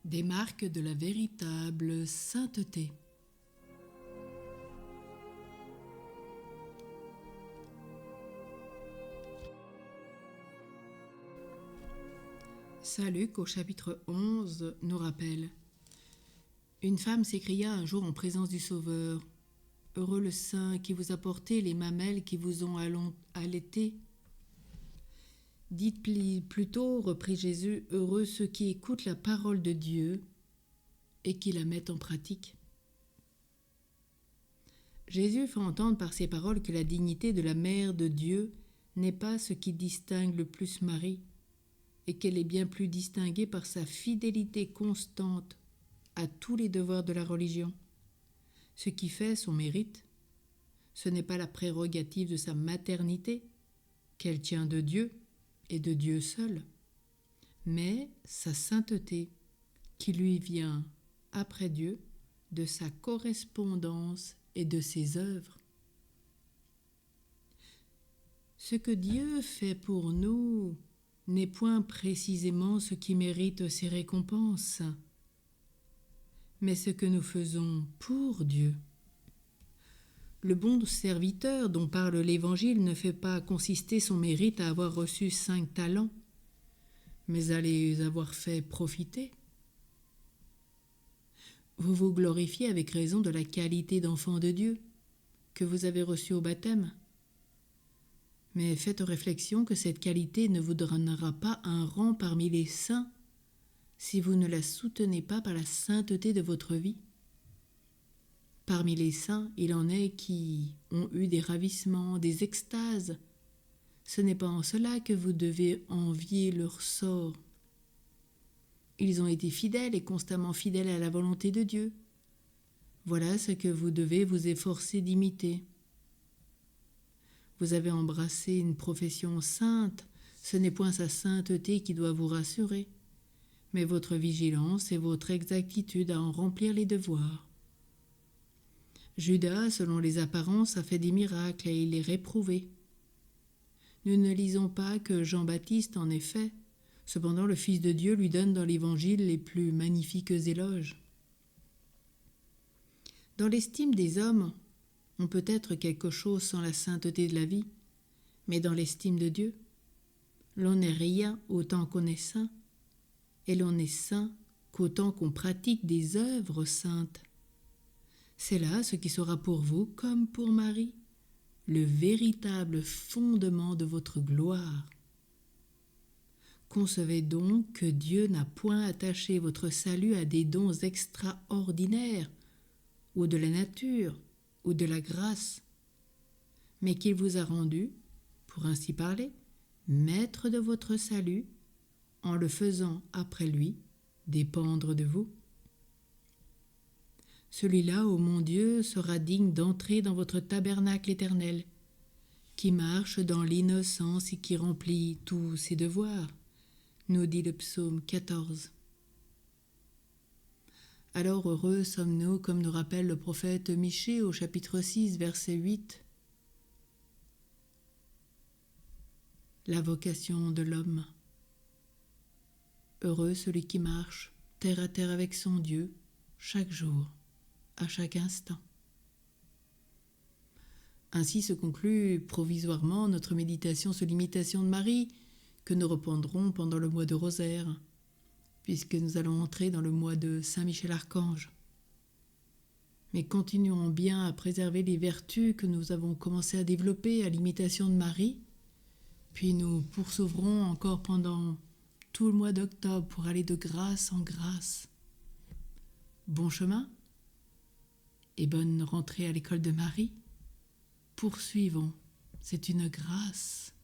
Des marques de la véritable sainteté. Saint Luc au chapitre 11 nous rappelle: Une femme s'écria un jour en présence du Sauveur: Heureux le sein qui vous a porté les mamelles qui vous ont allaité. Dites plutôt, reprit Jésus, heureux ceux qui écoutent la parole de Dieu et qui la mettent en pratique. Jésus fait entendre par ces paroles que la dignité de la mère de Dieu n'est pas ce qui distingue le plus Marie, et qu'elle est bien plus distinguée par sa fidélité constante à tous les devoirs de la religion. Ce qui fait son mérite, ce n'est pas la prérogative de sa maternité, qu'elle tient de Dieu et de Dieu seul, mais sa sainteté, qui lui vient, après Dieu, de sa correspondance et de ses œuvres. Ce que Dieu fait pour nous n'est point précisément ce qui mérite ses récompenses, mais ce que nous faisons pour Dieu. Le bon serviteur dont parle l'Évangile ne fait pas consister son mérite à avoir reçu 5 talents, mais à les avoir fait profiter. Vous vous glorifiez avec raison de la qualité d'enfant de Dieu que vous avez reçue au baptême. Mais faites réflexion que cette qualité ne vous donnera pas un rang parmi les saints si vous ne la soutenez pas par la sainteté de votre vie. Parmi les saints, il en est qui ont eu des ravissements, des extases. Ce n'est pas en cela que vous devez envier leur sort. Ils ont été fidèles et constamment fidèles à la volonté de Dieu. Voilà ce que vous devez vous efforcer d'imiter. Vous avez embrassé une profession sainte, ce n'est point sa sainteté qui doit vous rassurer, mais votre vigilance et votre exactitude à en remplir les devoirs. Judas, selon les apparences, a fait des miracles et il est réprouvé. Nous ne lisons pas que Jean-Baptiste en ait fait, cependant le Fils de Dieu lui donne dans l'Évangile les plus magnifiques éloges. Dans l'estime des hommes, on peut être quelque chose sans la sainteté de la vie, mais dans l'estime de Dieu, l'on n'est rien autant qu'on est saint, et l'on est saint qu'autant qu'on pratique des œuvres saintes. C'est là ce qui sera pour vous, comme pour Marie, le véritable fondement de votre gloire. Concevez donc que Dieu n'a point attaché votre salut à des dons extraordinaires, ou de la nature, ou de la grâce, mais qu'il vous a rendu, pour ainsi parler, maître de votre salut, en le faisant après lui dépendre de vous. Celui-là, ô mon Dieu, sera digne d'entrer dans votre tabernacle éternel, qui marche dans l'innocence et qui remplit tous ses devoirs, nous dit le psaume 14. Alors heureux sommes-nous, comme nous rappelle le prophète Michée au chapitre 6, verset 8. La vocation de l'homme. Heureux celui qui marche terre à terre avec son Dieu, chaque jour, à chaque instant. Ainsi se conclut provisoirement notre méditation sur l'imitation de Marie, que nous reprendrons pendant le mois de Rosaire, puisque nous allons entrer dans le mois de Saint Michel Archange. Mais continuons bien à préserver les vertus que nous avons commencé à développer à l'imitation de Marie, puis nous poursuivrons encore pendant tout le mois d'octobre pour aller de grâce en grâce. Bon chemin et bonne rentrée à l'école de Marie. Poursuivons, c'est une grâce.